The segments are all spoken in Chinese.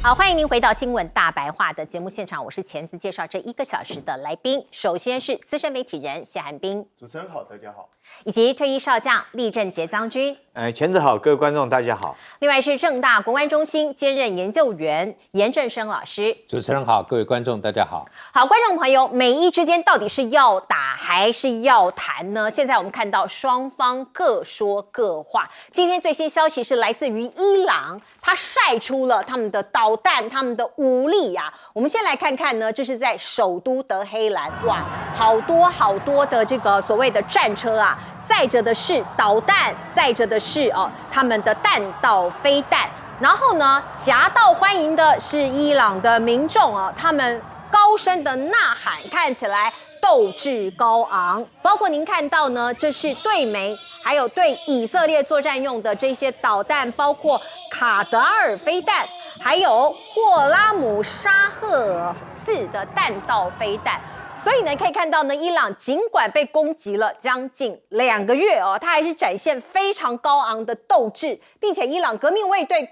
好，欢迎您回到新闻大白话的节目现场，我是钳子，介绍这1个小时的来宾。首先是资深媒体人谢寒冰，主持人好，大家好，以及退役少将厉正杰将军。钳子好，各位观众大家好。另外是政大国关中心兼任研究员严正生老师。主持人好，各位观众大家好。好，观众朋友，美伊之间到底是要打还是要谈呢？现在我们看到双方各说各话。今天最新消息是来自于伊朗，他晒出了他们的导弹、他们的武力呀。我们先来看看呢，这是在首都德黑兰，哇，好多的这个所谓的战车啊，载着的是导弹，载着的是他们的弹道飞弹。然后呢，夹道欢迎的是伊朗的民众他们高声的呐喊，看起来斗志高昂。包括您看到呢，这是对美还有对以色列作战用的这些导弹，包括卡德尔飞弹，还有霍拉姆沙赫4的弹道飞弹。所以呢，可以看到呢，伊朗尽管被攻击了将近2个月它还是展现非常高昂的斗志，并且伊朗革命卫队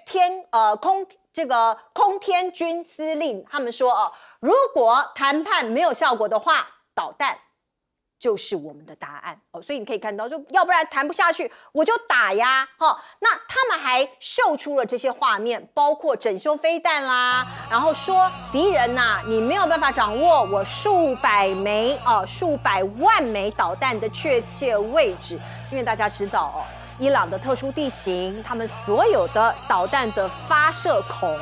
空天军司令他们说如果谈判没有效果的话，导弹就是我们的答案所以你可以看到，就要不然谈不下去，我就打呀那他们还秀出了这些画面，包括整修飞弹啦，然后说敌人你没有办法掌握我数百万枚导弹的确切位置，因为大家知道伊朗的特殊地形，他们所有的导弹的发射孔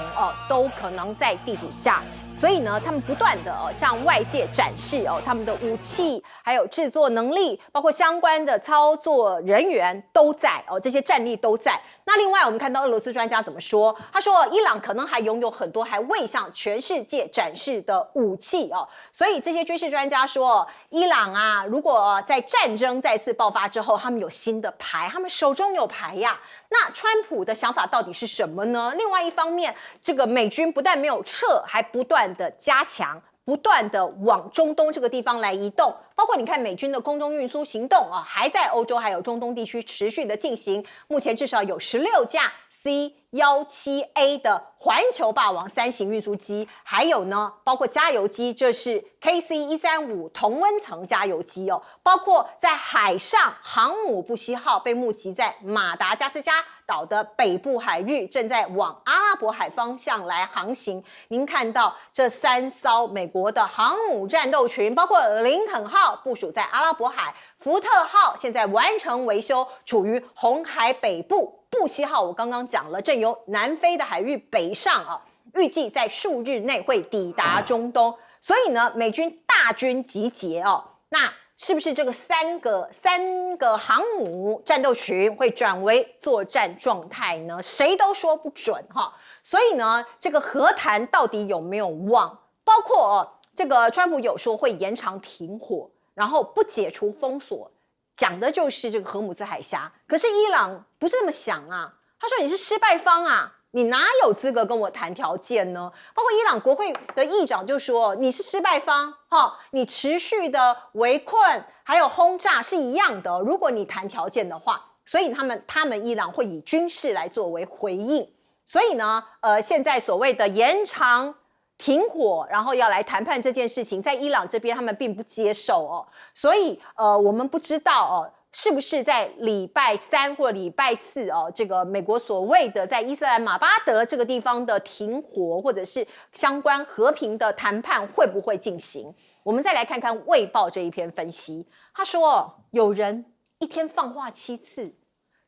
都可能在地底下。所以呢，他们不断的向外界展示他们的武器，还有制作能力，包括相关的操作人员都在这些战力都在。那另外我们看到俄罗斯专家怎么说？他说伊朗可能还拥有很多还未向全世界展示的武器所以这些军事专家说，伊朗如果在战争再次爆发之后，他们有新的牌，他们手中有牌呀。那川普的想法到底是什么呢？另外一方面，这个美军不但没有撤，还不断的加强，不断的往中东这个地方来移动，包括你看美军的空中运输行动还在欧洲还有中东地区持续的进行，目前至少有16架 C-17A 的环球霸王3型运输机，还有呢包括加油机，这是 KC-135 同温层加油机包括在海上航母布希号被目击在马达加斯加岛的北部海域，正在往阿拉伯海方向来航行。您看到这3艘美国的航母战斗群，包括林肯号部署在阿拉伯海，福特号现在完成维修，处于红海北部，布希号我刚刚讲了，正由南非的海域北上预计在数日内会抵达中东。所以呢，美军大军集结那是不是这个三个航母战斗群会转为作战状态呢？谁都说不准所以呢，这个和谈到底有没有望？包括这个川普有说会延长停火，然后不解除封锁，讲的就是这个荷姆兹海峡。可是伊朗不是这么想他说你是失败方你哪有资格跟我谈条件呢？包括伊朗国会的议长就说你是失败方你持续的围困还有轰炸是一样的如果你谈条件的话，所以他们伊朗会以军事来作为回应。所以呢现在所谓的延长停火，然后要来谈判这件事情，在伊朗这边他们并不接受所以我们不知道是不是在礼拜3或礼拜4这个美国所谓的在伊斯兰马巴德这个地方的停火，或者是相关和平的谈判会不会进行？我们再来看看《卫报》这一篇分析，他说有人一天放话7次，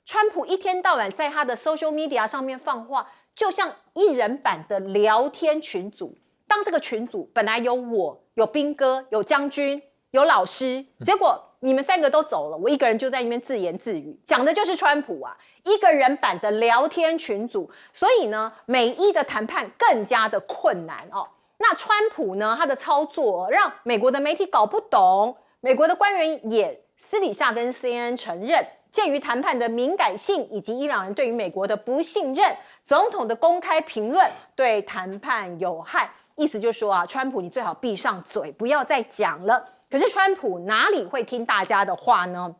川普一天到晚在他的 social media 上面放话，就像1人版的聊天群组。当这个群组本来有我、有兵哥、有将军、有老师，结果你们3个都走了，我一个人就在那边自言自语，讲的就是川普一个人版的聊天群组。所以呢，美伊的谈判更加的困难那川普呢，他的操作让美国的媒体搞不懂，美国的官员也私底下跟 CNN 承认，鉴于谈判的敏感性以及伊朗人对于美国的不信任，总统的公开评论对谈判有害。意思就是说川普你最好闭上嘴，不要再讲了。可是川普哪里会听大家的话呢？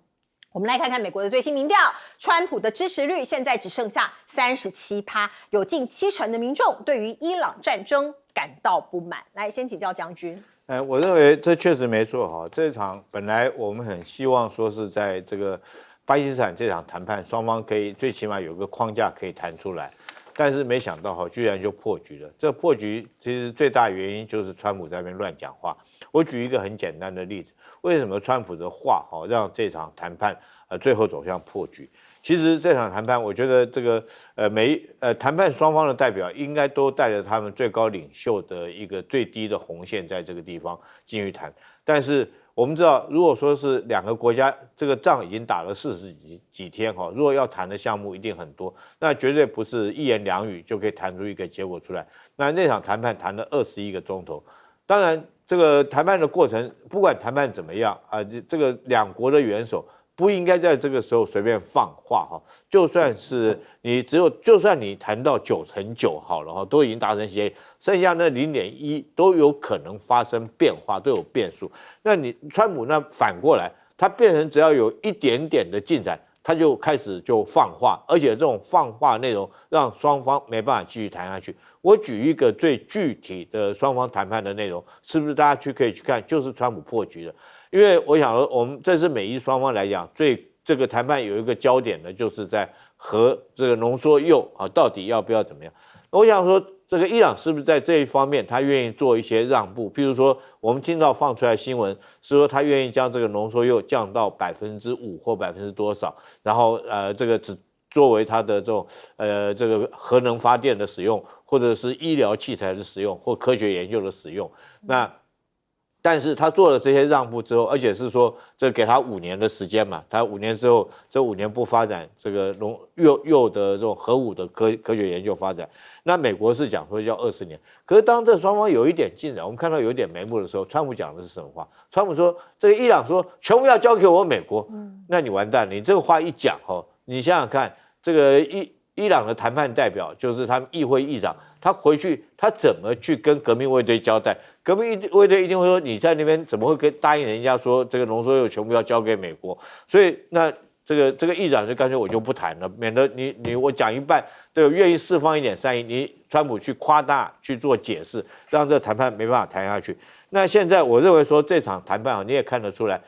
我们来看看美国的最新民调，川普的支持率现在只剩下37%，有近70%的民众对于伊朗战争感到不满。来，先请教将军。我认为这确实没错哈。这场本来我们很希望说是在这个巴基斯坦这场谈判，双方可以最起码有个框架可以谈出来，但是没想到哈，居然就破局了。这破局其实最大原因就是川普在那边乱讲话。我举一个很简单的例子，为什么川普的话让这场谈判最后走向破局？其实这场谈判，我觉得这个谈判双方的代表应该都带着他们最高领袖的一个最低的红线在这个地方进去谈。但是我们知道，如果说是两个国家这个仗已经打了40几天哈，如果要谈的项目一定很多，那绝对不是一言两语就可以谈出一个结果出来。那场谈判谈了21个钟头，当然这个谈判的过程，不管谈判怎么样这个两国的元首不应该在这个时候随便放话哈，就算是你就算你谈到9成9好了哈，都已经达成协议，剩下那0.1都有可能发生变化，都有变数。那你川普那反过来，他变成只要有一点点的进展，他就开始就放话，而且这种放话内容让双方没办法继续谈下去。我举一个最具体的双方谈判的内容，是不是大家可以去看？就是川普破局了。因为我想说，我们这是美伊双方来讲，这个谈判有一个焦点呢，就是在核这个浓缩铀到底要不要怎么样？我想说，这个伊朗是不是在这一方面，他愿意做一些让步？譬如说，我们听到放出来新闻是说，他愿意将这个浓缩铀降到5%或多少，然后这个只作为它的这种这个核能发电的使用，或者是医疗器材的使用，或科学研究的使用。但是他做了这些让步之后，而且是说这给他5年的时间嘛，他5年之后，这5年不发展这个铀的这种核武的科学研究发展，那美国是讲说要20年。可是当这双方有一点进展，我们看到有一点眉目的时候，川普讲的是什么话？川普说这个伊朗说全部要交给我美国，那你完蛋了，你这个话一讲你想想看，这个伊朗的谈判代表就是他们议会议长，他回去他怎么去跟革命卫队交代？革命卫队一定会说你在那边怎么会答应人家说这个浓缩铀全部要交给美国？所以那这个议长就干脆我就不谈了，免得我讲一半，对，愿意释放一点善意，你川普去夸大去做解释，让这谈判没办法谈下去。那现在我认为说这场谈判你也看得出来，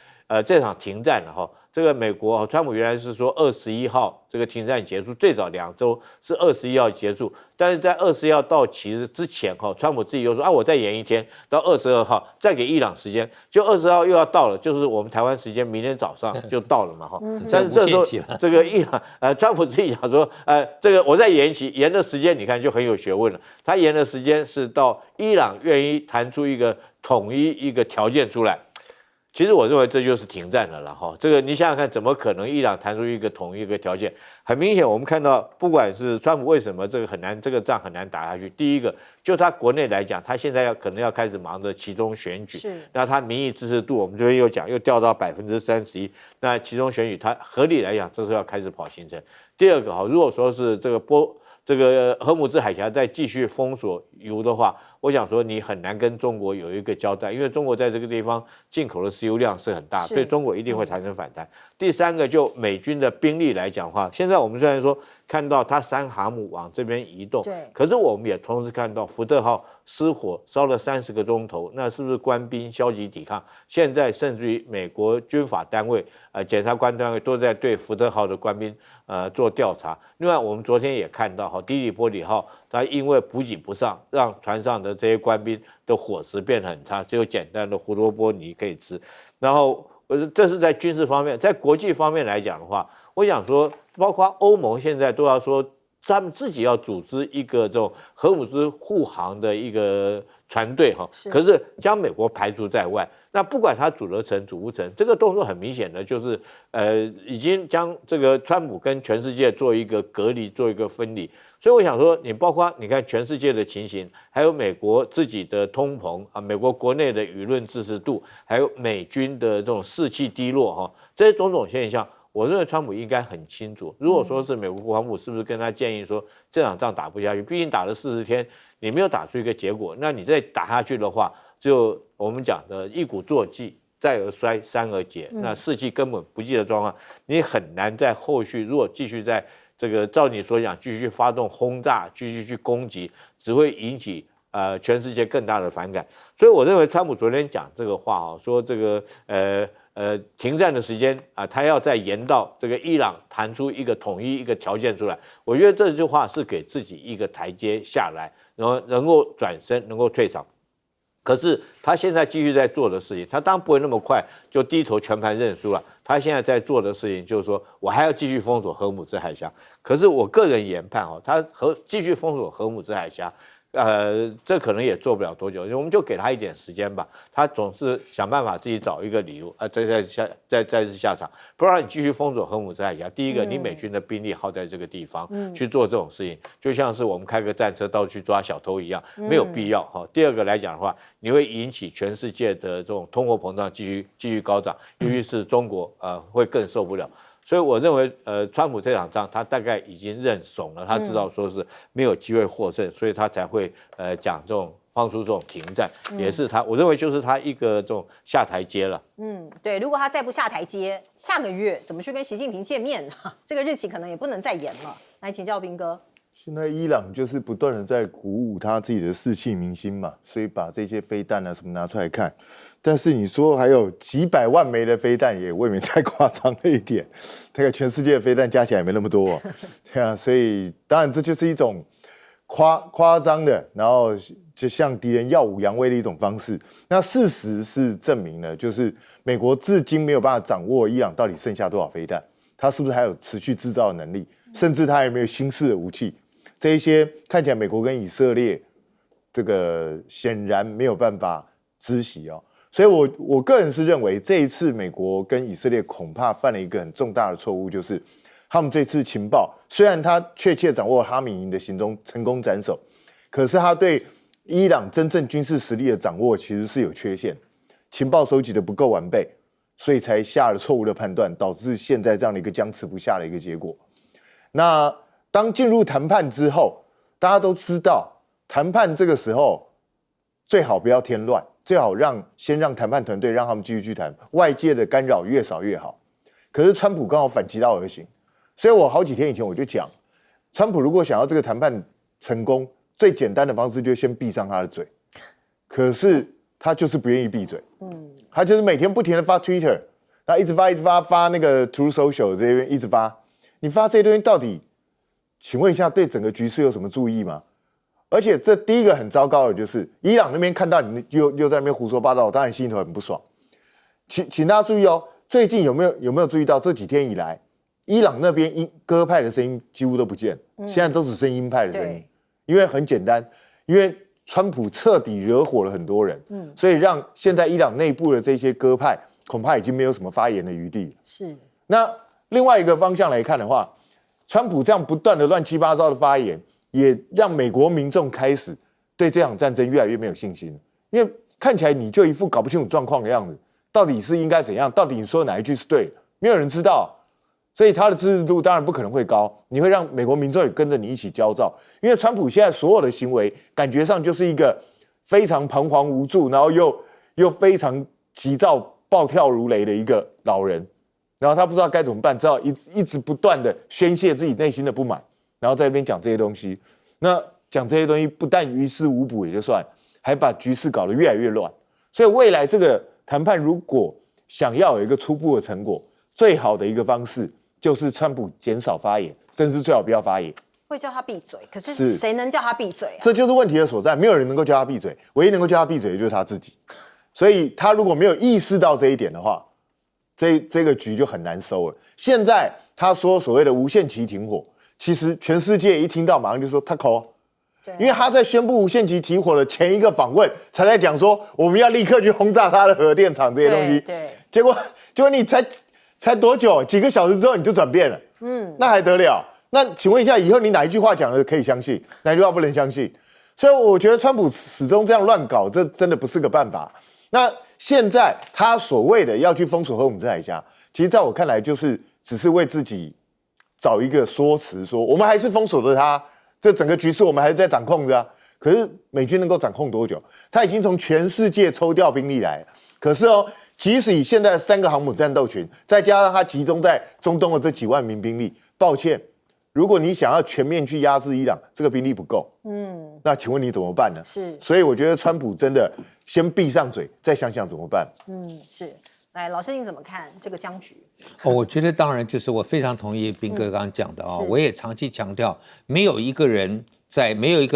这场停战了这个美国川普原来是说21号这个停战结束，最早2周是21号结束，但是在21号到期之前川普自己又说我再延1天到22号，再给伊朗时间，就20号又要到了，就是我们台湾时间明天早上就到了嘛但是这时候这个伊朗川普自己讲说这个我再延期，延的时间你看就很有学问了，他延的时间是到伊朗愿意谈出一个统一一个条件出来。其实我认为这就是停战了啦这个你想想看，怎么可能伊朗谈出一个统一一个条件？很明显，我们看到，不管是川普为什么这个仗很难打下去，第一个就他国内来讲，他现在可能要开始忙着期中选举，那他民意支持度我们这边又讲又掉到31%，那期中选举他合理来讲，这时候要开始跑行程。第二个如果说是这个荷姆兹海峡再继续封锁油的话，我想说你很难跟中国有一个交代，因为中国在这个地方进口的石油量是很大，对中国一定会产生反弹。第三个，就美军的兵力来讲的话，现在我们虽然说看到它3航母往这边移动，可是我们也同时看到福特号失火烧了30个钟头，那是不是官兵消极抵抗？现在甚至于美国军法单位、检察官单位都在对福特号的官兵做调查。另外，我们昨天也看到迪里波里号它因为补给不上，让船上的这些官兵的伙食变得很差，只有简单的胡萝卜泥可以吃。然后这是在军事方面，在国际方面来讲的话，我想说，包括欧盟现在都要说，他们自己要组织一个这种荷姆兹护航的一个船队可是将美国排除在外。那不管他组得成组不成，这个动作很明显的就是已经将这个川普跟全世界做一个隔离，做一个分离。所以我想说，你包括你看全世界的情形，还有美国自己的通膨美国国内的舆论支持度，还有美军的这种士气低落这些种种现象，我认为川普应该很清楚。如果说是美国国防部是不是跟他建议说这场仗打不下去，毕竟打了40天，你没有打出一个结果，那你再打下去的话，就我们讲的一鼓作气再而衰，三而竭，那士气根本不济的状况，你很难在后续如果继续在这个照你所讲继续发动轰炸，继续去攻击，只会引起全世界更大的反感。所以我认为川普昨天讲这个话说这个停战的时间他要再延到这个伊朗谈出一个统一一个条件出来，我觉得这句话是给自己一个台阶下来，然后能够转身，能够退场。可是他现在继续在做的事情，他当然不会那么快就低头全盘认输了。他现在在做的事情就是说，我还要继续封锁荷姆兹海峡。可是我个人研判他继续封锁荷姆兹海峡，这可能也做不了多久，我们就给他一点时间吧。他总是想办法自己找一个理由再次下场，不然你继续封锁荷姆兹海峡，第一个你美军的兵力耗在这个地方去做这种事情，就像是我们开个战车到处去抓小偷一样，没有必要第二个来讲的话，你会引起全世界的这种通货膨胀继续高涨，尤其是中国会更受不了。所以我认为，川普这场仗他大概已经认怂了，他知道说是没有机会获胜，所以他才会讲这种放出这种停战，也是他，我认为就是他一个这种下台阶了。对，如果他再不下台阶，下个月怎么去跟习近平见面呢？这个日期可能也不能再延了。来请教彬哥。现在伊朗就是不断的在鼓舞他自己的士气民心嘛，所以把这些飞弹什么拿出来看。但是你说还有几百万枚的飞弹，也未免太夸张了一点。大概全世界的飞弹加起来也没那么多对啊，所以当然这就是一种夸张的，然后就向敌人耀武扬威的一种方式。那事实是证明了，就是美国至今没有办法掌握伊朗到底剩下多少飞弹，他是不是还有持续制造的能力，甚至他有没有新式的武器。这一些看起来美国跟以色列这个显然没有办法知悉所以我个人是认为这一次美国跟以色列恐怕犯了一个很重大的错误，就是他们这次情报虽然他确切掌握哈米营的行踪，成功斩首，可是他对伊朗真正军事实力的掌握其实是有缺陷，情报收集的不够完备，所以才下了错误的判断，导致现在这样的一个僵持不下的一个结果。那当进入谈判之后，大家都知道，谈判这个时候最好不要添乱，最好先让谈判团队让他们继续去谈，外界的干扰越少越好。可是川普刚好反其道而行，所以我好几天以前我就讲，川普如果想要这个谈判成功，最简单的方式就是先闭上他的嘴。可是他就是不愿意闭嘴，他就是每天不停的发 Twitter， 他一直发那个 True Social 这边一直发，你发这些东西到底？请问一下，对整个局势有什么注意吗？而且这第一个很糟糕的就是，伊朗那边看到你又在那边胡说八道，当然心里头很不爽。请大家注意最近有没有注意到这几天以来，伊朗那边鸽派的声音几乎都不见，现在都只剩鹰派的声音。因为很简单，因为川普彻底惹火了很多人，所以让现在伊朗内部的这些鸽派恐怕已经没有什么发言的余地。是。那另外一个方向来看的话，川普这样不断的乱七八糟的发言，也让美国民众开始对这场战争越来越没有信心，因为看起来你就一副搞不清楚状况的样子，到底是应该怎样？到底你说哪一句是对的？没有人知道，所以他的支持度当然不可能会高，你会让美国民众也跟着你一起焦躁，因为川普现在所有的行为感觉上就是一个非常彷徨无助，然后又非常急躁、暴跳如雷的一个老人。然后他不知道该怎么办，只好一直不断的宣泄自己内心的不满，然后在那边讲这些东西。那讲这些东西不但于事无补也就算，还把局势搞得越来越乱。所以未来这个谈判如果想要有一个初步的成果，最好的一个方式就是川普减少发言，甚至最好不要发言。会叫他闭嘴，可是谁能叫他闭嘴啊？这就是问题的所在，没有人能够叫他闭嘴，唯一能够叫他闭嘴的就是他自己。所以他如果没有意识到这一点的话，这个局就很难收了。现在他说所谓的无限期停火，其实全世界一听到马上就说他口，因为他在宣布无限期停火的前一个访问才在讲说我们要立刻去轰炸他的核电厂这些东西。对，结果你才多久？几个小时之后你就转变了，那还得了？那请问一下，以后你哪一句话讲的可以相信，哪一句话不能相信？所以我觉得川普始终这样乱搞，这真的不是个办法。那现在他所谓的要去封锁荷姆兹海峡，其实在我看来就是只是为自己找一个说辞，说我们还是封锁了它，这整个局势我们还是在掌控着啊。可是美军能够掌控多久？他已经从全世界抽调兵力来了，可是即使以现在3个航母战斗群，再加上它集中在中东的这几万名兵力，抱歉，如果你想要全面去压制伊朗，这个兵力不够。那请问你怎么办呢？是，所以我觉得川普真的先闭上嘴，再想想怎么办。是。来，老师你怎么看这个僵局？我觉得当然就是我非常同意彬哥刚刚讲的啊，我也长期强调，没有一个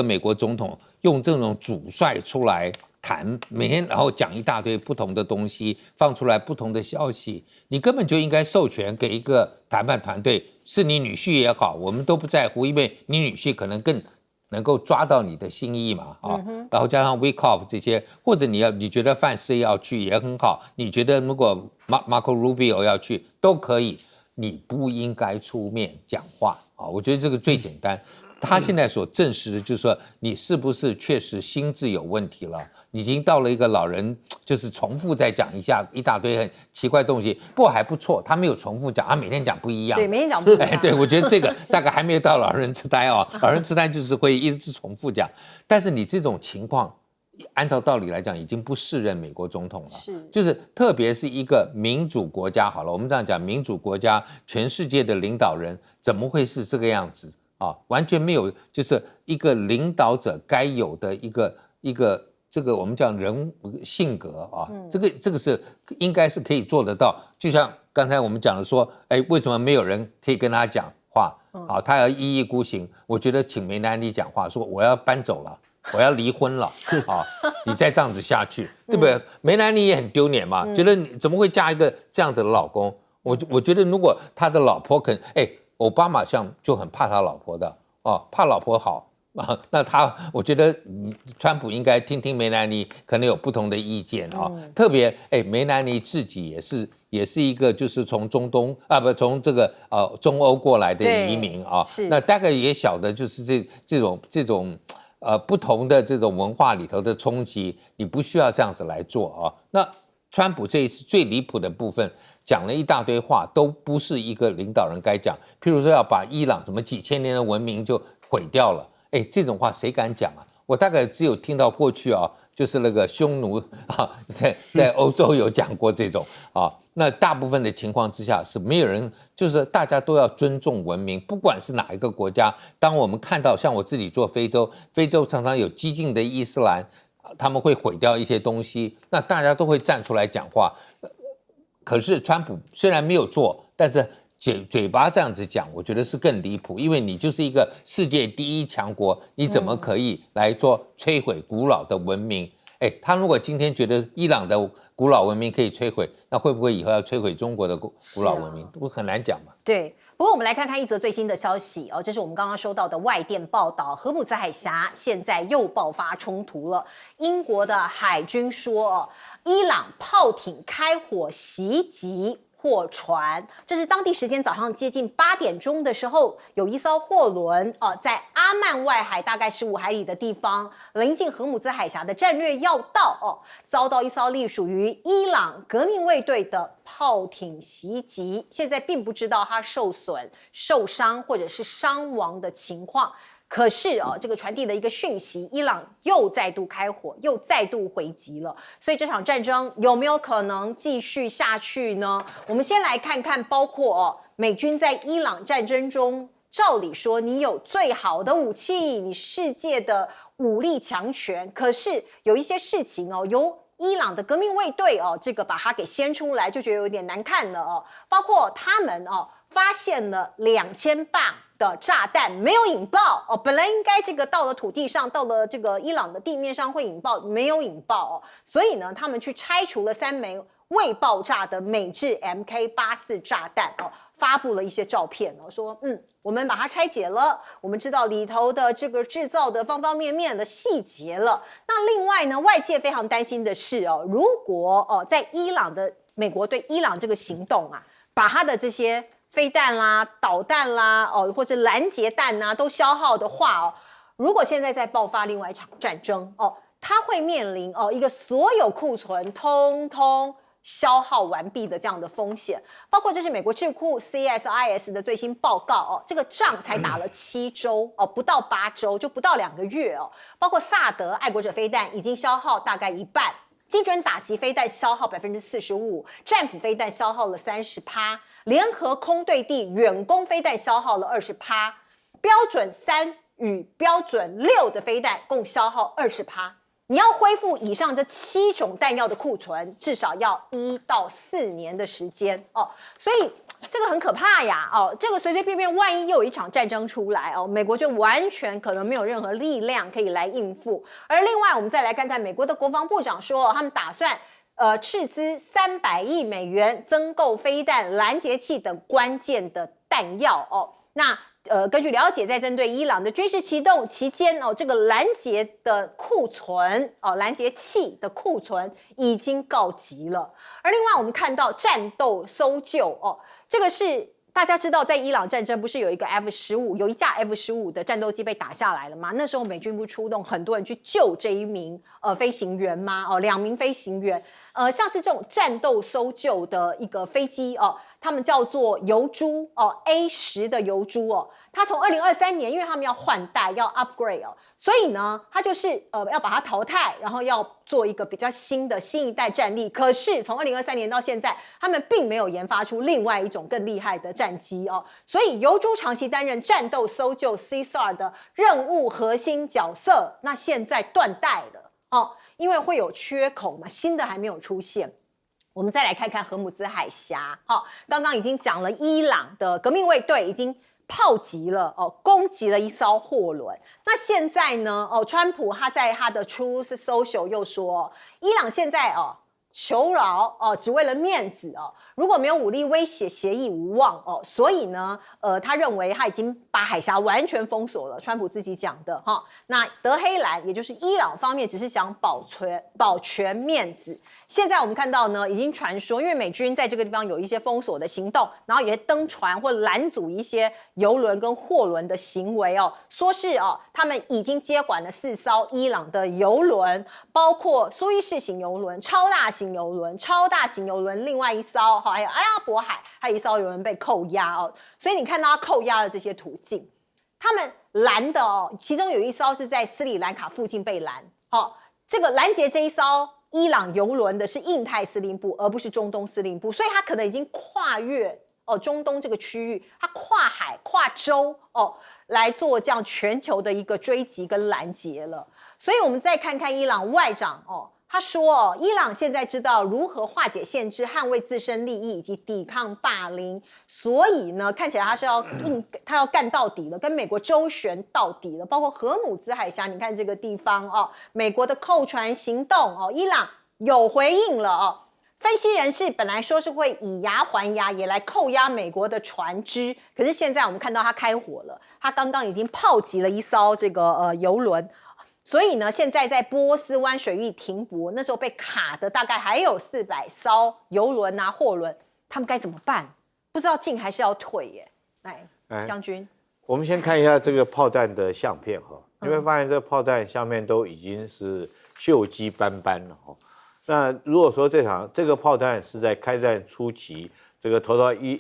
美国总统用这种主帅出来谈，每天然后讲一大堆不同的东西，放出来不同的消息，你根本就应该授权给一个谈判团队，是你女婿也好，我们都不在乎，因为你女婿可能更能够抓到你的心意嘛，然后加上 Wickoff 这些，或者你觉得范斯要去也很好，你觉得如果 Marco Rubio 要去都可以，你不应该出面讲话啊，我觉得这个最简单。他现在所证实的就是说，你是不是确实心智有问题了？已经到了一个老人，就是重复再讲一大堆很奇怪的东西，不过还不错，他没有重复讲，他每天讲不一样。对，每天讲不一样。对，我觉得这个大概还没有到老人痴呆哦，老人痴呆就是会一直重复讲，但是你这种情况，按照道理来讲，已经不适任美国总统了。就是特别是一个民主国家，好了，我们这样讲，民主国家全世界的领导人怎么会是这个样子？完全没有，就是一个领导者该有的一个这个我们讲人性格啊，这个是应该是可以做得到。就像刚才我们讲的说，为什么没有人可以跟他讲话？他要一意孤行。我觉得请梅兰妮讲话，说我要搬走了，我要离婚了你再这样子下去，对不对？梅兰妮也很丢脸嘛，觉得你怎么会嫁一个这样子的老公？我觉得如果他的老婆肯奥巴马就很怕他老婆的怕老婆好那我觉得川普应该听听梅兰妮可能有不同的意见特别梅兰妮自己也是一个就是从中东从这个中欧过来的移民那大概也晓得就是这种不同的这种文化里头的冲击，你不需要这样子来做那川普这一次最离谱的部分，讲了一大堆话，都不是一个领导人该讲。譬如说要把伊朗什么几千年的文明就毁掉了，这种话谁敢讲啊？我大概只有听到过去就是那个匈奴在欧洲有讲过这种那大部分的情况之下是没有人，就是大家都要尊重文明，不管是哪一个国家。当我们看到像我自己做非洲常常有激进的伊斯兰。他们会毁掉一些东西，那大家都会站出来讲话。可是川普虽然没有做，但是嘴巴这样子讲，我觉得是更离谱，因为你就是一个世界第一强国，你怎么可以来做摧毁古老的文明？他如果今天觉得伊朗的古老文明可以摧毁，那会不会以后要摧毁中国的古老文明？不很难讲嘛。对，不过我们来看看一则最新的消息这是我们刚刚收到的外电报道，荷姆兹海峡现在又爆发冲突了。英国的海军说伊朗炮艇开火袭击货船，这是当地时间早上接近8点钟的时候，有一艘货轮在阿曼外海大概15海里的地方，临近荷姆兹海峡的战略要道遭到一艘隶属于伊朗革命卫队的炮艇袭击，现在并不知道它受损、受伤或者是伤亡的情况。可是这个传递的一个讯息，伊朗又再度开火，又再度回击了，所以这场战争有没有可能继续下去呢？我们先来看看，包括美军在伊朗战争中，照理说你有最好的武器，你世界的武力强权，可是有一些事情由伊朗的革命卫队这个把它给掀出来，就觉得有点难看了包括他们发现了2000磅的炸弹没有引爆本来应该这个到了土地上，到了这个伊朗的地面上会引爆，没有引爆所以呢，他们去拆除了3枚未爆炸的美制 MK84 炸弹发布了一些照片说我们把它拆解了，我们知道里头的这个制造的方方面面的细节了。那另外呢，外界非常担心的是如果在伊朗的美国对伊朗这个行动把它的这些飞弹啦、导弹啦或者拦截弹都消耗的话如果现在再爆发另外一场战争它会面临一个所有库存通通消耗完毕的这样的风险，包括这是美国智库 CSIS 的最新报告这个仗才打了7周不到8周，就不到2个月包括萨德爱国者飞弹已经消耗大概1半。精准打击飞弹消耗45%，战斧飞弹消耗了30%，联合空对地远攻飞弹消耗了20%，标准3与标准6的飞弹共消耗20%。你要恢复以上这7种弹药的库存，至少要1到4年的时间哦。所以这个很可怕呀哦，这个随随便便万一又有一场战争出来哦，美国就完全可能没有任何力量可以来应付。而另外，我们再来看看美国的国防部长说，他们打算斥资300亿美元增购飞弹、拦截器等关键的弹药哦。那根据了解，在针对伊朗的军事启动期间哦，这个拦截的库存哦，拦截器的库存已经告急了。而另外，我们看到战斗搜救哦，这个是大家知道，在伊朗战争不是有一个 F-15，有一架 F-15的战斗机被打下来了吗？那时候美军不出动很多人去救这一名飞行员吗？哦，2名飞行员，像是这种战斗搜救的一个飞机哦。他们叫做油猪哦 ，A10的油猪哦，它从2023年，因为他们要换代要 upgrade 哦，所以呢，它就是要把它淘汰，然后要做一个比较新一代战力。可是从2023年到现在，他们并没有研发出另外一种更厉害的战机哦，所以油猪长期担任战斗搜救 CSAR 的任务核心角色，那现在断代了哦，因为会有缺口嘛，新的还没有出现。我们再来看看荷姆兹海峡，刚刚已经讲了，伊朗的革命卫队已经炮击了攻击了一艘货轮。那现在呢，川普他在他的 Truth Social 又说，伊朗现在求饶只为了面子如果没有武力威胁，协议无望所以呢，他认为他已经把海峡完全封锁了。川普自己讲的那德黑兰也就是伊朗方面只是想保全面子。现在我们看到呢，已经传说，因为美军在这个地方有一些封锁的行动，然后也登船或拦阻一些油轮跟货轮的行为说是他们已经接管了4艘伊朗的油轮，包括苏伊士型油轮、超大型油轮，另外一艘还有阿拉伯海还有一艘油轮被扣押所以你看到他扣押的这些途径，他们拦的其中有一艘是在斯里兰卡附近被拦这个拦截这一艘伊朗油轮的是印太司令部，而不是中东司令部，所以他可能已经跨越中东这个区域，他跨海跨洲来做这样全球的一个追击跟拦截了。所以我们再看看伊朗外长他说伊朗现在知道如何化解限制，捍卫自身利益以及抵抗霸凌，所以呢，看起来他要干到底了，跟美国周旋到底了。包括荷姆兹海峡，你看这个地方美国的扣船行动伊朗有回应了分析人士本来说是会以牙还牙，也来扣押美国的船只，可是现在我们看到他开火了，他刚刚已经炮击了一艘这个油轮。所以呢，现在在波斯湾水域停泊，那时候被卡的大概还有400艘油轮货轮，他们该怎么办？不知道进还是要退耶？来，将军，我们先看一下这个炮弹的相片你会发现这个炮弹下面都已经是锈迹斑斑了那如果说这个炮弹是在开战初期，这个投到伊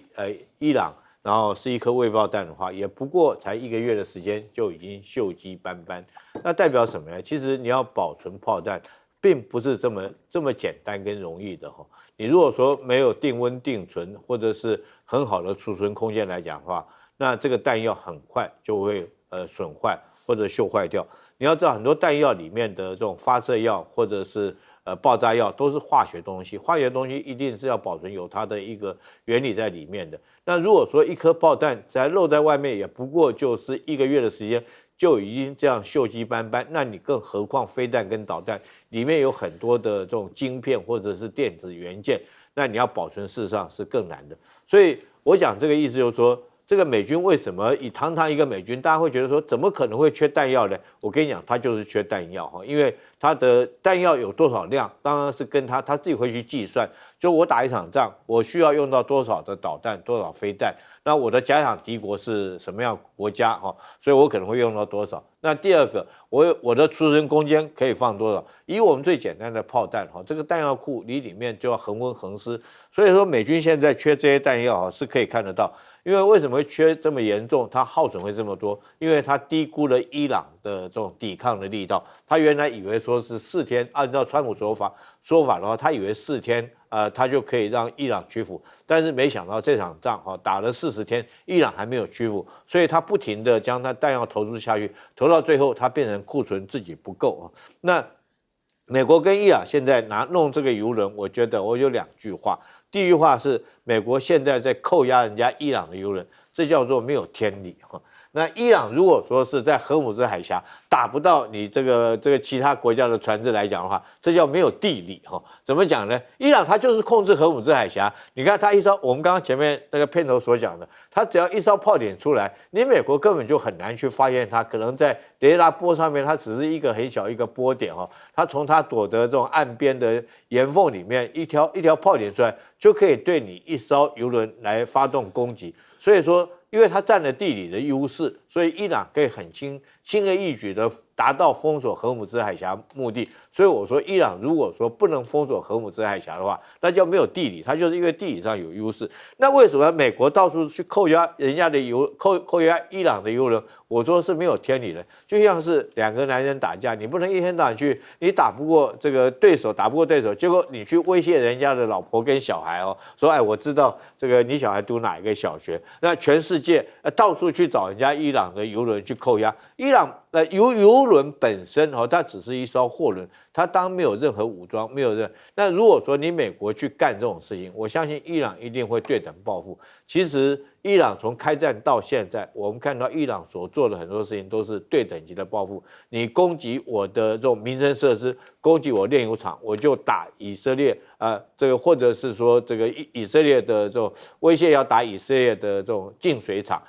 朗，然后是一颗未爆弹的话，也不过才1个月的时间就已经锈迹斑斑。那代表什么呢？其实你要保存炮弹，并不是这么简单跟容易的你如果说没有定温定存，或者是很好的储存空间来讲的话，那这个弹药很快就会损坏或者锈坏掉。你要知道，很多弹药里面的这种发射药或者是爆炸药都是化学东西，化学东西一定是要保存有它的一个原理在里面的。那如果说一颗炮弹只要露在外面，也不过就是1个月的时间就已经这样锈迹斑斑，那你更何况飞弹跟导弹里面有很多的这种晶片或者是电子元件，那你要保存事实上是更难的。所以我讲这个意思就是说，这个美军为什么堂堂一个美军，大家会觉得说怎么可能会缺弹药呢？我跟你讲，他就是缺弹药因为他的弹药有多少量，当然是跟他自己会去计算。就我打一场仗，我需要用到多少的导弹，多少飞弹，那我的假想敌国是什么样国家所以我可能会用到多少。那第二个，我的储存空间可以放多少？以我们最简单的炮弹这个弹药库你里面就要恒温恒湿，所以说美军现在缺这些弹药是可以看得到。因为为什么会缺这么严重？它耗损会这么多？因为它低估了伊朗的这种抵抗的力道。他原来以为说是4天，按照川普说法的话，他以为4天，他就可以让伊朗屈服。但是没想到这场仗打了40天，伊朗还没有屈服，所以他不停的将他弹药投入下去，投到最后，他变成库存自己不够那美国跟伊朗现在弄这个油轮，我觉得我有2句话。第一句话是美国现在在扣押人家伊朗的油轮，这叫做没有天理那伊朗如果说是在荷姆兹海峡打不到你这个其他国家的船只来讲的话，这叫没有地理怎么讲呢？伊朗它就是控制荷姆兹海峡，你看它一艘，我们刚刚前面那个片头所讲的，它只要一艘炮点出来，你美国根本就很难去发现它，可能在雷达波上面它只是一个很小一个波点它从它躲得这种岸边的岩缝里面一条炮点出来，就可以对你一艘油轮来发动攻击。所以说，因为它占了地理的优势，所以伊朗可以很轻而易举的达到封锁荷姆兹海峡目的。所以我说，伊朗如果说不能封锁荷姆兹海峡的话，那就没有地理，它就是因为地理上有优势。那为什么美国到处去扣押人家的扣押伊朗的油轮？我说是没有天理的，就像是2个男人打架，你不能一天到晚去，你打不过这个对手，结果你去威胁人家的老婆跟小孩说哎，我知道这个你小孩读哪一个小学，那全世界到处去找人家伊朗的油轮去扣押，伊朗油轮本身它只是一艘货轮，它当然没有任何武装，没有任。那如果说你美国去干这种事情，我相信伊朗一定会对等报复。其实伊朗从开战到现在，我们看到伊朗所做的很多事情都是对等级的报复。你攻击我的这种民生设施，攻击我炼油厂，我就打以色列这个或者是说这个以色列的这种威胁要打以色列的这种净水厂。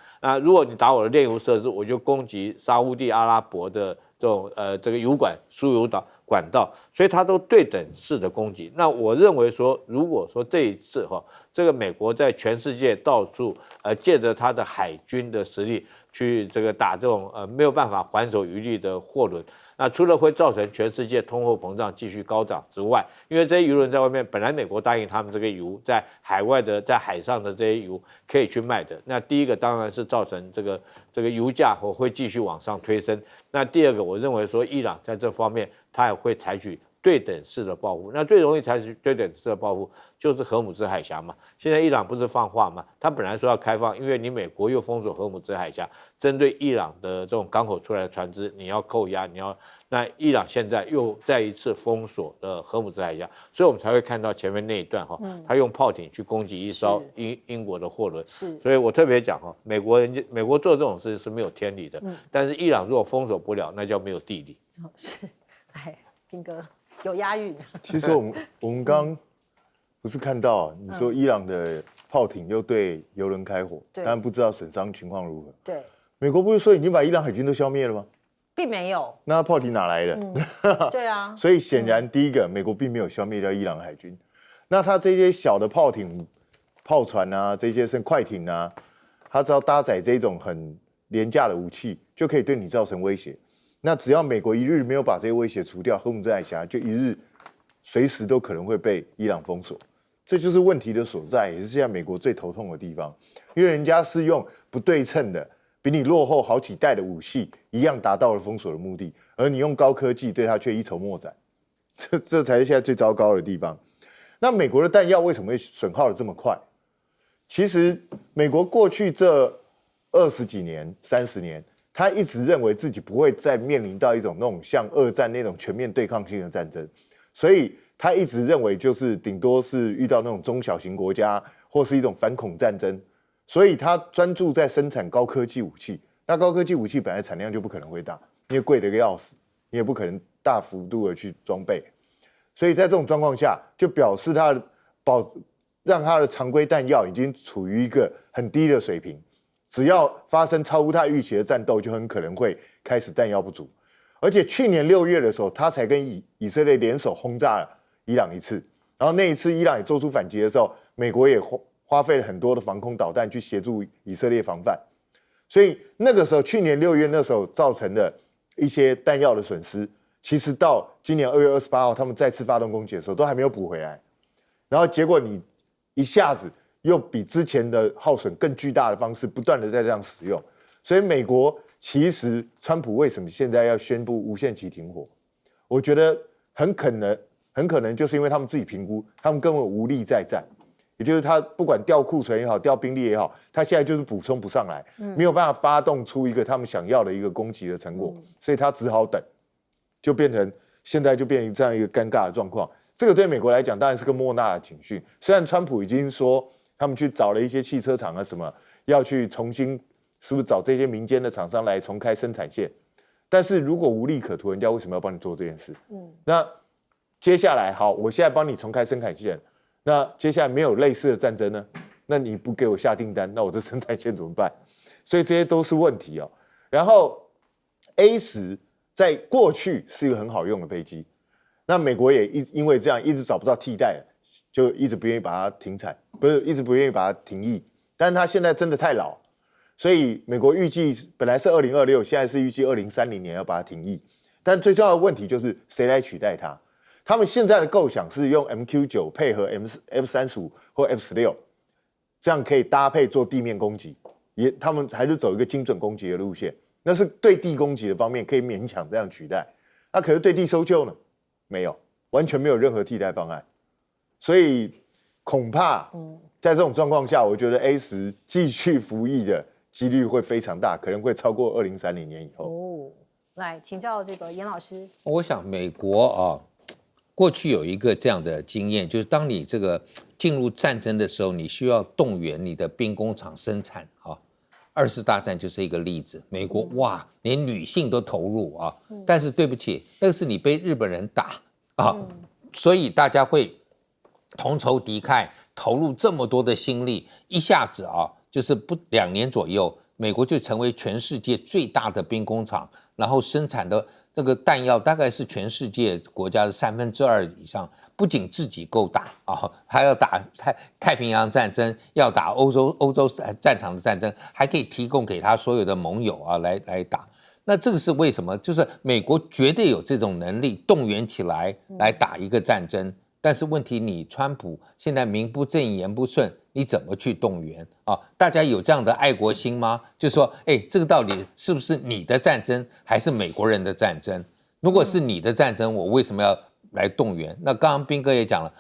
如果你打我的炼油设施，我就攻击沙烏地阿拉伯的这种这个油管输油管道，所以它都对等式的攻击。那我认为说，如果说这一次这个美国在全世界到处借着它的海军的实力去这个打这种没有办法还手余力的货轮，那除了会造成全世界通货膨胀继续高涨之外，因为这些油轮在外面，本来美国答应他们这个油在海外的在海上的这些油可以去卖的，那第一个当然是造成这个油价会继续往上推升。那第二个，我认为说伊朗在这方面它也会采取对等式的报复。那最容易采取对等式的报复就是荷姆兹海峡嘛。现在伊朗不是放话吗？他本来说要开放，因为你美国又封锁荷姆兹海峡，针对伊朗的这种港口出来的船只，你要扣押，那伊朗现在又再一次封锁了荷姆兹海峡，所以我们才会看到前面那一段他用炮艇去攻击一艘英国的货轮。是，所以我特别讲美国做这种事是没有天理的，但是伊朗如果封锁不了，那叫没有地理。是，哎，斌哥有押韵。其实我们刚不是看到你说伊朗的炮艇又对油轮开火，当然不知道损伤情况如何。对，美国不是说已经把伊朗海军都消灭了吗？并没有。那炮艇哪来的？对啊。所以显然，第一个，美国并没有消灭掉伊朗海军。那它这些小的炮艇、炮船啊，这些是快艇啊，它只要搭载这种很廉价的武器，就可以对你造成威胁。那只要美国一日没有把这些威胁除掉，荷姆兹海峡就一日随时都可能会被伊朗封锁。这就是问题的所在，也是现在美国最头痛的地方，因为人家是用不对称的。比你落后好几代的武器一样达到了封锁的目的，而你用高科技对它却一筹莫展，这才是现在最糟糕的地方。那美国的弹药为什么会损耗的这么快？其实美国过去这20几年、30年，他一直认为自己不会再面临到一种那种像2战那种全面对抗性的战争，所以他一直认为就是顶多是遇到那种中小型国家或是一种反恐战争。所以他专注在生产高科技武器，那高科技武器本来产量就不可能会大，因为贵得个要死，你也不可能大幅度的去装备，所以在这种状况下，就表示让他的常规弹药已经处于一个很低的水平，只要发生超乎他预期的战斗，就很可能会开始弹药不足。而且去年6月的时候，他才跟以色列联手轰炸了伊朗一次，然后那一次伊朗也做出反击的时候，美国也花费了很多的防空导弹去协助以色列防范，所以那个时候，去年6月那时候造成的一些弹药的损失，其实到今年2月28号他们再次发动攻击的时候，都还没有补回来。然后结果你一下子又比之前的耗损更巨大的方式，不断的在这样使用。所以美国其实川普为什么现在要宣布无限期停火？我觉得很可能就是因为他们自己评估，他们根本无力再战，也就是他不管调库存也好，调兵力也好，他现在就是补充不上来，没有办法发动出一个他们想要的一个攻击的成果，所以他只好等，就变成现在就变成这样一个尴尬的状况。这个对美国来讲当然是个莫大的警讯。虽然川普已经说他们去找了一些汽车厂啊什么，要去重新是不是找这些民间的厂商来重开生产线，但是如果无利可图，人家为什么要帮你做这件事？那接下来好，我现在帮你重开生产线，那接下来没有类似的战争呢？那你不给我下订单，那我这生产线怎么办？所以这些都是问题哦。然后 A10在过去是一个很好用的飞机，那美国也因为这样一直找不到替代了，就一直不愿意把它停产，不是一直不愿意把它停役。但是它现在真的太老，所以美国预计本来是2026，现在是预计2030年要把它停役。但最重要的问题就是谁来取代它？他们现在的构想是用 MQ9 配合 F35或 F16，这样可以搭配做地面攻击，他们还是走一个精准攻击的路线。那是对地攻击的方面可以勉强这样取代，那可是对地搜救呢？没有，完全没有任何替代方案。所以恐怕在这种状况下，我觉得 A10继续服役的几率会非常大，可能会超过2030年以后。哦，来请教这个严老师。我想美国啊，过去有一个这样的经验，就是当你这个进入战争的时候，你需要动员你的兵工厂生产啊。2次大战就是一个例子，美国哇，连女性都投入啊，但是对不起，那个是你被日本人打啊，所以大家会同仇敌忾，投入这么多的心力，一下子啊，就是2年左右，美国就成为全世界最大的兵工厂，然后生产的这个弹药大概是全世界国家的2/3以上，不仅自己够打啊，还要打太平洋战争，要打欧洲战场的战争，还可以提供给他所有的盟友啊来打。那这个是为什么？就是美国绝对有这种能力动员起来打一个战争。但是问题，你川普现在名不正言不顺，你怎么去动员啊？大家有这样的爱国心吗？就是说，这个到底是不是你的战争，还是美国人的战争？如果是你的战争，我为什么要来动员？那刚刚彬哥也讲了，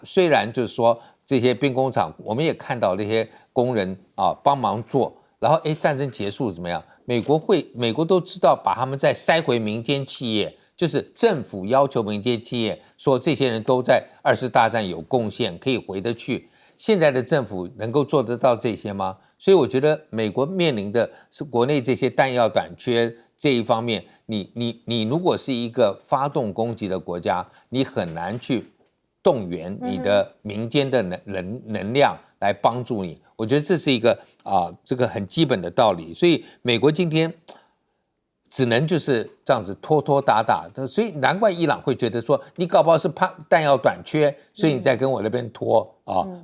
虽然就是说这些兵工厂，我们也看到那些工人啊帮忙做，然后战争结束怎么样？美国都知道把他们再塞回民间企业。就是政府要求民间企业说这些人都在2次大战有贡献，可以回得去。现在的政府能够做得到这些吗？所以我觉得美国面临的是国内这些弹药短缺这一方面，你如果是一个发动攻击的国家，你很难去动员你的民间的能量来帮助你。我觉得这是一个这个很基本的道理。所以美国今天只能就是这样子拖拖打打的，所以难怪伊朗会觉得说，你搞不好是怕弹药短缺，所以你在跟我那边拖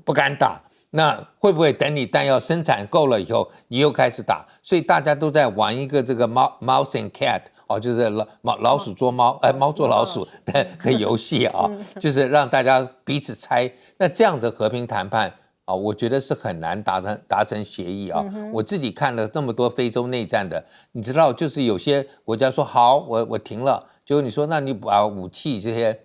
不敢打。那会不会等你弹药生产够了以后，你又开始打？所以大家都在玩一个这个 mouse and cat 就是老鼠捉猫，猫捉老鼠的游戏就是让大家彼此猜。那这样的和平谈判我觉得是很难达成协议我自己看了那么多非洲内战的，你知道，就是有些国家说好，我停了，结果你说那你把武器这些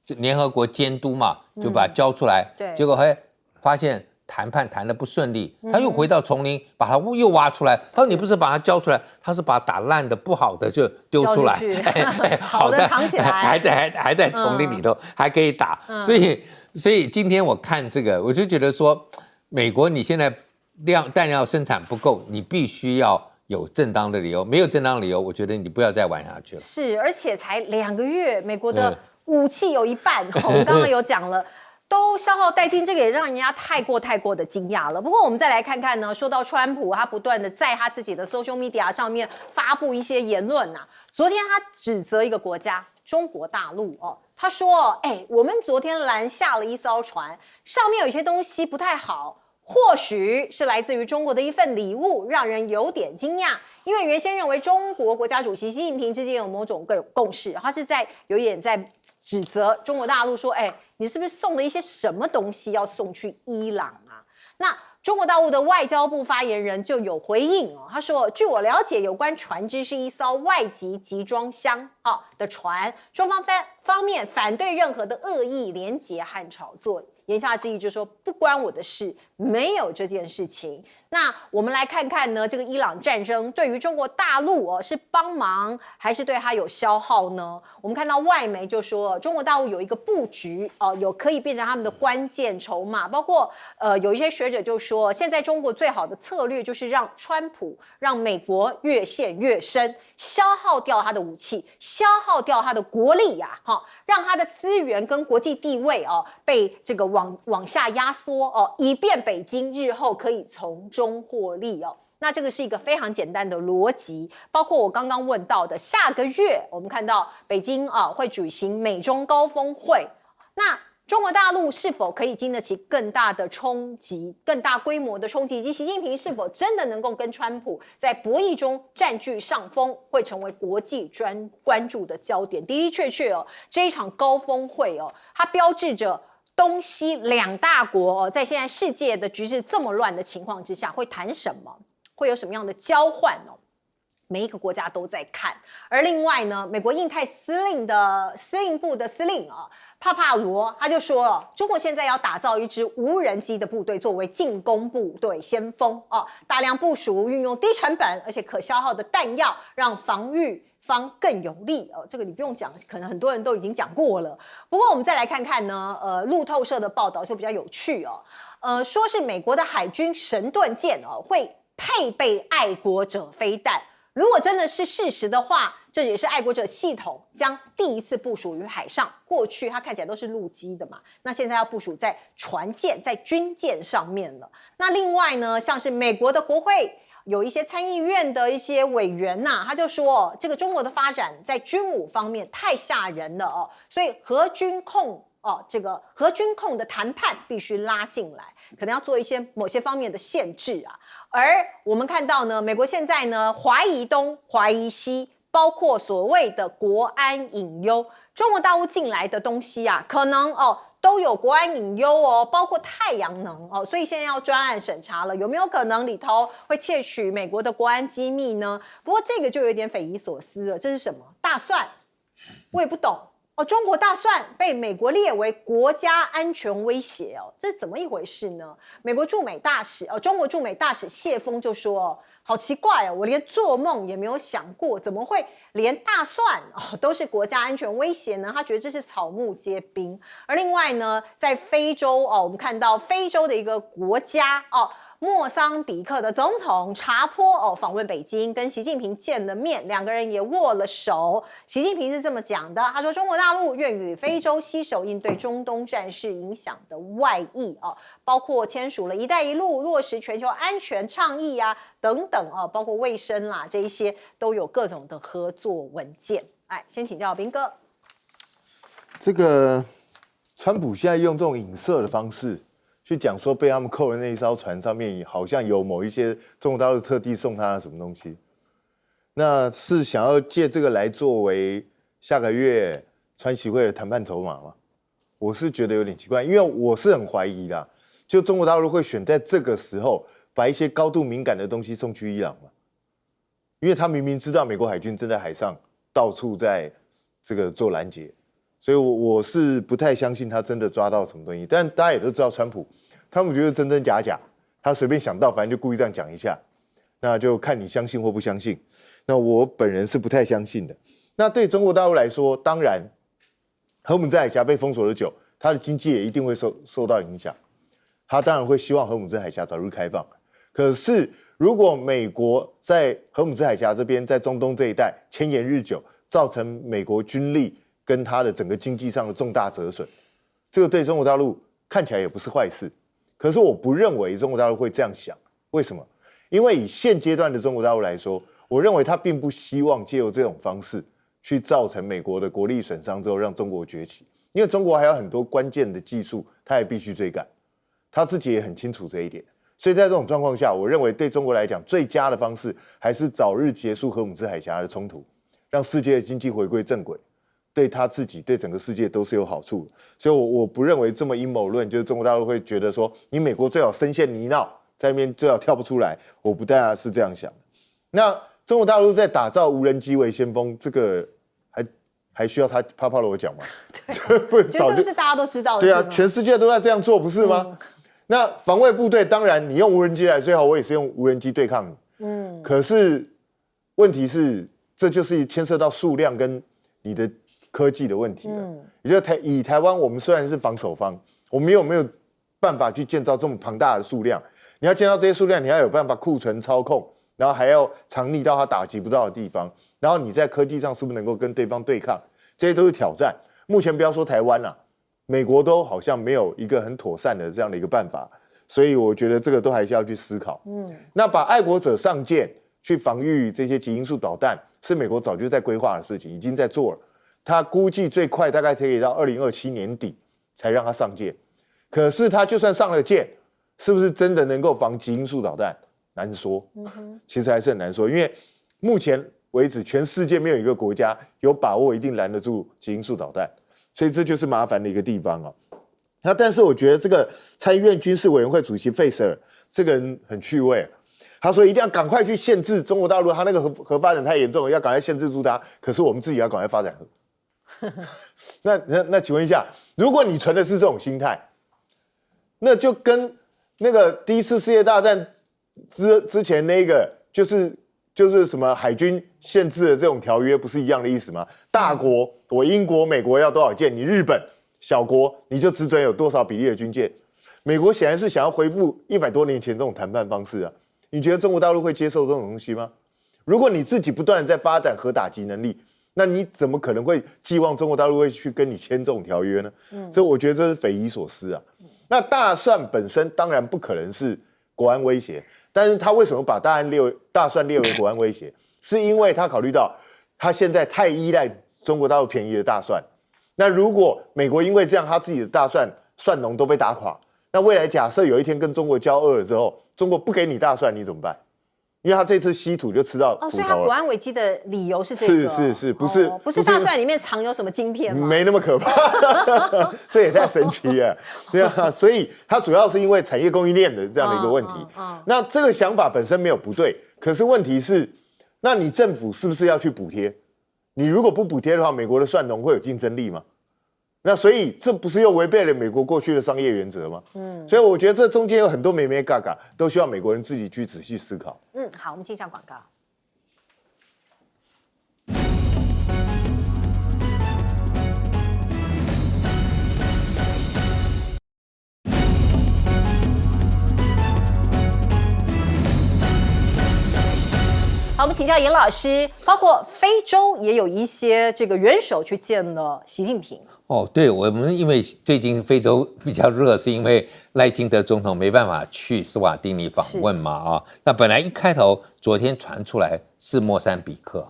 联合国监督嘛，就把它交出来，结果还发现谈判谈得不顺利，他又回到丛林，把它又挖出来。他说你不是把它交出来，他是把打烂的不好的就丢出来，好的藏起来，还在丛林里头还可以打，所以今天我看这个，我就觉得说，美国你现在弹药生产不够，你必须要有正当的理由，没有正当理由，我觉得你不要再玩下去了。是，而且才2个月，美国的武器有一半，我们刚刚有讲了。都消耗殆尽，这个也让人家太过的惊讶了。不过我们再来看看呢，说到川普，他不断的在他自己的 social media 上面发布一些言论昨天他指责一个国家中国大陆他说我们昨天拦下了一艘船，上面有一些东西不太好，或许是来自于中国的一份礼物，让人有点惊讶。因为原先认为中国国家主席习近平之间有某种共识，他是有点在指责中国大陆说，你是不是送了一些什么东西要送去伊朗那中国大陆的外交部发言人就有回应哦，他说：“据我了解，有关船只是一艘外籍集装箱的船，中方面反对任何的恶意连结和炒作。”言下之意就是说，不关我的事，没有这件事情。那我们来看看呢，这个伊朗战争对于中国大陆是帮忙还是对它有消耗呢？我们看到外媒就说，中国大陆有一个布局有可以变成他们的关键筹码，包括有一些学者就说，现在中国最好的策略就是让川普、让美国越陷越深，消耗掉他的武器，消耗掉他的国力呀，让他的资源跟国际地位被这个往下压缩以便北京日后可以从中获利那这个是一个非常简单的逻辑，包括我刚刚问到的，下个月我们看到北京会举行美中高峰会，那中国大陆是否可以经得起更大的冲击、更大规模的冲击，以及习近平是否真的能够跟川普在博弈中占据上风，会成为国际关注的焦点。的的确确这一场高峰会它标志着东西两大国在现在世界的局势这么乱的情况之下，会谈什么？会有什么样的交换每一个国家都在看。而另外呢，美国印太司令部的司令帕帕罗他就说中国现在要打造一支无人机的部队作为进攻部队先锋大量部署，运用低成本而且可消耗的弹药，让防御方更有利这个你不用讲，可能很多人都已经讲过了。不过我们再来看看呢，路透社的报道就比较有趣说是美国的海军神盾舰会配备爱国者飞弹。如果真的是事实的话，这也是爱国者系统将第一次部署于海上。过去它看起来都是陆基的嘛，那现在要部署在船舰、在军舰上面了。那另外呢，像是美国的国会有一些参议院的一些委员他就说这个中国的发展在军武方面太吓人了所以核军控的谈判必须拉进来，可能要做一些某些方面的限制而我们看到呢，美国现在呢怀疑东怀疑西，包括所谓的国安隐忧，中国大陆进来的东西可能都有国安隐忧包括太阳能所以现在要专案审查了，有没有可能里头会窃取美国的国安机密呢？不过这个就有点匪夷所思了，这是什么？大蒜？我也不懂中国大蒜被美国列为国家安全威胁这是怎么一回事呢？美国驻美大使中国驻美大使谢峰就说好奇怪我连做梦也没有想过，怎么会连大蒜都是国家安全威胁呢？他觉得这是草木皆兵。而另外呢，在非洲我们看到非洲的一个国家莫桑比克的总统查波访问北京，跟习近平见了面，两个人也握了手。习近平是这么讲的，他说中国大陆愿与非洲携手应对中东战事影响的外溢包括签署了一带一路，落实全球安全倡议等等包括卫生啦，这一些都有各种的合作文件。先请教彬哥，这个川普现在用这种影射的方式去讲说，被他们扣的那一艘船上面好像有某一些中国大陆特地送他的什么东西，那是想要借这个来作为下个月川习会的谈判筹码吗？我是觉得有点奇怪，因为我是很怀疑啦，就中国大陆会选在这个时候把一些高度敏感的东西送去伊朗嘛？因为他明明知道美国海军正在海上到处在这个做拦截，所以我是不太相信他真的抓到什么东西。但大家也都知道川普觉得真真假假，他随便想到反正就故意这样讲一下，那就看你相信或不相信。那我本人是不太相信的。那对中国大陆来说，当然荷姆兹海峡被封锁的久，它的经济也一定会受到影响。他当然会希望荷姆兹海峡早日开放。可是如果美国在荷姆兹海峡这边，在中东这一带牵延日久，造成美国军力跟它的整个经济上的重大折损，这个对中国大陆看起来也不是坏事。可是我不认为中国大陆会这样想，为什么？因为以现阶段的中国大陆来说，我认为他并不希望借由这种方式去造成美国的国力损伤之后让中国崛起，因为中国还有很多关键的技术，他也必须追赶，他自己也很清楚这一点。所以在这种状况下，我认为对中国来讲，最佳的方式还是早日结束荷姆兹海峡的冲突，让世界的经济回归正轨，对他自己、对整个世界都是有好处的。所以我不认为这么阴谋论，就是中国大陆会觉得说，你美国最好深陷泥淖，在那边最好跳不出来。我不大是这样想的。那中国大陆在打造无人机为先锋，这个还需要他啪啪罗讲吗？对，这就是大家都知道的。对啊，全世界都在这样做，不是吗？那防卫部队当然你用无人机来，最好我也是用无人机对抗你。可是问题是，这就是牵涉到数量跟你的科技的问题了。也就是以台湾，我们虽然是防守方，我们有没有办法去建造这么庞大的数量？你要建造这些数量，你要有办法库存操控，然后还要藏匿到他打击不到的地方，然后你在科技上是不是能够跟对方对抗？这些都是挑战。目前不要说台湾啦，美国都好像没有一个很妥善的这样的一个办法，所以我觉得这个都还是要去思考。那把爱国者上舰去防御这些极音速导弹，是美国早就在规划的事情，已经在做了。他估计最快大概可以到2027年底才让他上舰。可是他就算上了舰，是不是真的能够防极音速导弹？难说。其实还是很难说，因为目前为止，全世界没有一个国家有把握一定拦得住极音速导弹，所以这就是麻烦的一个地方哦。那但是我觉得这个参议院军事委员会主席费舍尔这个人很趣味，他说一定要赶快去限制中国大陆，他那个核发展太严重了，要赶快限制住它。可是我们自己要赶快发展核。那请问一下，如果你存的是这种心态，那就跟那个第一次世界大战之前那个就是什么海军限制的这种条约不是一样的意思吗？大国，我英国、美国要多少舰，你日本小国你就只准有多少比例的军舰。美国显然是想要恢复100多年前这种谈判方式啊。你觉得中国大陆会接受这种东西吗？如果你自己不断的在发展核打击能力，那你怎么可能会寄望中国大陆会去跟你签这种条约呢？所以我觉得这是匪夷所思啊。那大蒜本身当然不可能是国安威胁。但是他为什么把大蒜列为国安威胁？是因为他考虑到他现在太依赖中国大陆便宜的大蒜。那如果美国因为这样，他自己的大蒜农都被打垮，那未来假设有一天跟中国交恶了之后，中国不给你大蒜，你怎么办？因为他这次稀土就吃到苦头了。所以他国安危机的理由是这个？是，不是大蒜里面藏有什么晶片吗？没那么可怕，这也太神奇了，对啊。所以它主要是因为产业供应链的这样的一个问题。那这个想法本身没有不对，可是问题是，那你政府是不是要去补贴？你如果不补贴的话，美国的蒜农会有竞争力吗？那所以这不是又违背了美国过去的商业原则吗？所以我觉得这中间有很多眉眉角角，都需要美国人自己去仔细思考。好，我们进一下广告。好，我们请教严老师，包括非洲也有一些这个元首去见了习近平。对，我们因为最近非洲比较热，是因为赖清德总统没办法去斯瓦蒂尼访问嘛那本来一开头昨天传出来是莫桑比克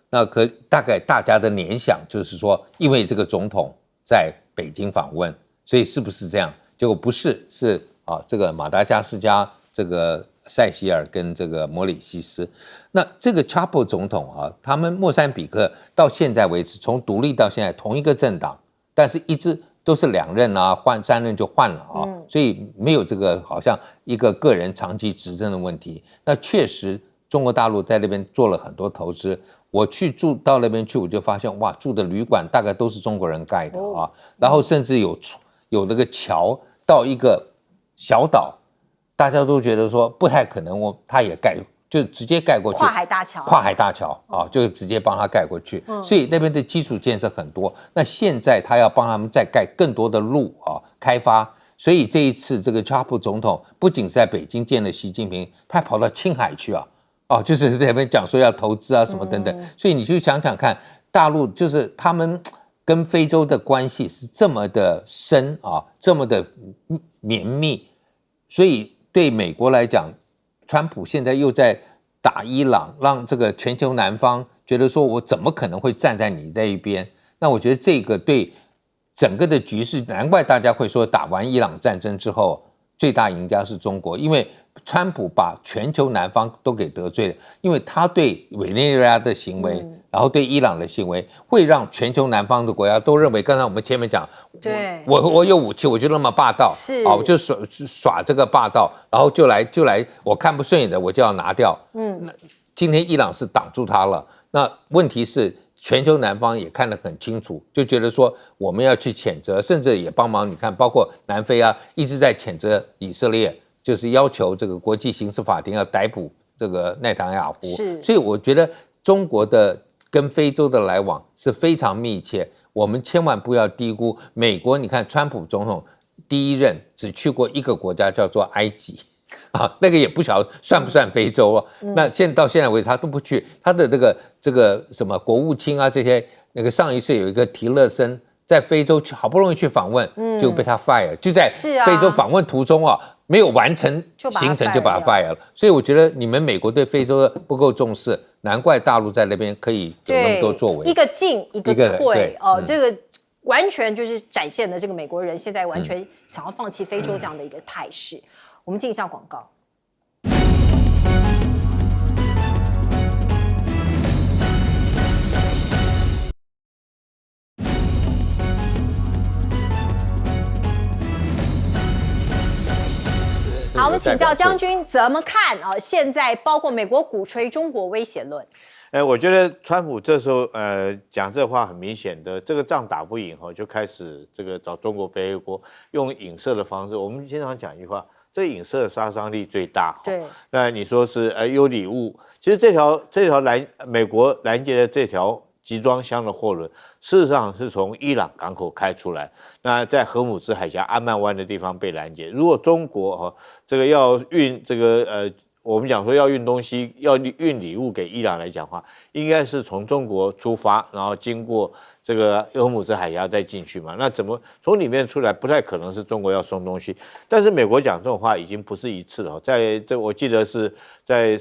那大概大家的联想就是说，因为这个总统在北京访问，所以是不是这样？结果不是，是这个马达加斯加这个塞西尔跟这个摩里西斯。那这个查普总统他们莫桑比克到现在为止，从独立到现在同一个政党，但是一直都是2任换3任就换了所以没有这个好像一个个人长期执政的问题。那确实中国大陆在那边做了很多投资，我去住到那边去，我就发现哇，住的旅馆大概都是中国人盖的然后甚至有那个桥到一个小岛，大家都觉得说不太可能，他也盖，就直接盖过去，跨海大桥就直接帮他盖过去所以那边的基础建设很多。那现在他要帮他们再盖更多的路开发，所以这一次这个查普总统不仅是在北京见了习近平，他还跑到青海去就是在那边讲说要投资什么等等所以你去想想看，大陆就是他们跟非洲的关系是这么的深这么的绵密，所以对美国来讲，川普现在又在打伊朗，让这个全球南方觉得说我怎么可能会站在你这一边？那我觉得这个对整个的局势，难怪大家会说打完伊朗战争之后，最大赢家是中国，因为川普把全球南方都给得罪了，因为他对委内瑞拉的行为，然后对伊朗的行为，会让全球南方的国家都认为，刚才我们前面讲，对，我有武器，我就那么霸道，是我就耍这个霸道，然后就来，我看不顺眼的我就要拿掉。那今天伊朗是挡住他了，那问题是全球南方也看得很清楚，就觉得说我们要去谴责，甚至也帮忙。你看，包括南非啊，一直在谴责以色列，就是要求这个国际刑事法庭要逮捕这个内塔尼亚胡。所以我觉得中国的跟非洲的来往是非常密切，我们千万不要低估美国。你看，川普总统第一任只去过一个国家，叫做埃及。那个也不晓得算不算非洲啊？那到现在为止他都不去，他的这个什么国务卿啊这些，那个上一次有一个提勒森在非洲好不容易去访问，就被他 fire， 就在非洲访问途中啊，没有完成行程就把他 fire 了。所以我觉得你们美国对非洲不够重视，难怪大陆在那边可以有那么多作为，一个进一个退哦，这个完全就是展现了这个美国人现在完全想要放弃非洲这样的一个态势。我们进一下广告。好，我们请教将军怎么看啊？现在包括美国鼓吹中国威胁论。我觉得川普这时候讲这话很明显的，这个仗打不赢就开始这个找中国背黑锅，用影射的方式。我们经常讲一句话。这影射的杀伤力最大。对，那你说是有礼物，其实这条美国拦截的这条集装箱的货轮，事实上是从伊朗港口开出来，那在荷姆兹海峡安曼湾的地方被拦截。如果中国这个要运这个我们讲说要运东西，要运礼物给伊朗来讲话，应该是从中国出发，然后经过这个荷姆兹海峡再进去嘛？那怎么从里面出来？不太可能是中国要送东西。但是美国讲这种话已经不是一次了，在这我记得是在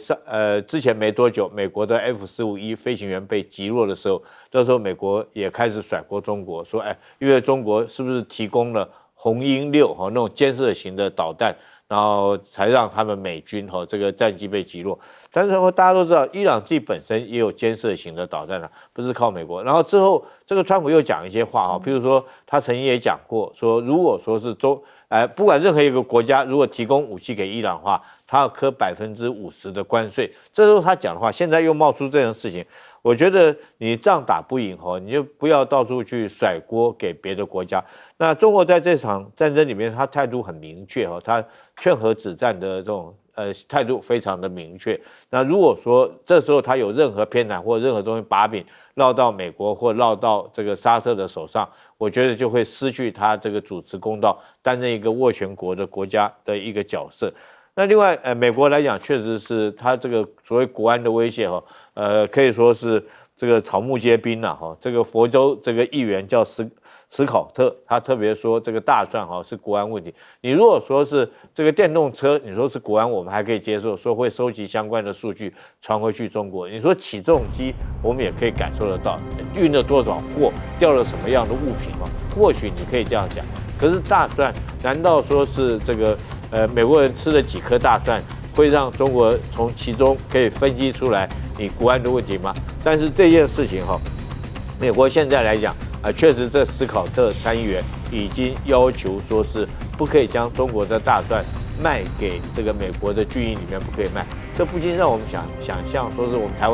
之前没多久，美国的 F-451飞行员被击落的时候，那时候美国也开始甩锅中国，说因为中国是不是提供了红鹰6那种监视型的导弹？然后才让他们美军这个战机被击落，但是大家都知道，伊朗自己本身也有监视型的导弹不是靠美国。然后之后，这个川普又讲一些话譬如说他曾经也讲过，说如果说是不管任何一个国家如果提供武器给伊朗的话，他要科50%的关税。这时候他讲的话，现在又冒出这种事情。我觉得你仗打不赢你就不要到处去甩锅给别的国家。那中国在这场战争里面，他态度很明确他劝和止战的这种态度非常的明确。那如果说这时候他有任何偏袒或任何东西把柄落到美国或落到这个沙特的手上，我觉得就会失去他这个主持公道、担任一个斡旋国的国家的一个角色。那另外，美国来讲，确实是他这个所谓国安的威胁可以说是这个草木皆兵了这个佛州这个议员叫史考特，他特别说这个大蒜是国安问题。你如果说是这个电动车，你说是国安，我们还可以接受，说会收集相关的数据传回去中国。你说起重机，我们也可以感受得到运了多少货，掉了什么样的物品或许你可以这样讲。可是大蒜，难道说是这个美国人吃了几颗大蒜，会让中国从其中可以分析出来你国安的问题吗？但是这件事情美国现在来讲确实这史考特参议员已经要求说是不可以将中国的大蒜卖给这个美国的军营里面，不可以卖。这不禁让我们想象说是我们台湾。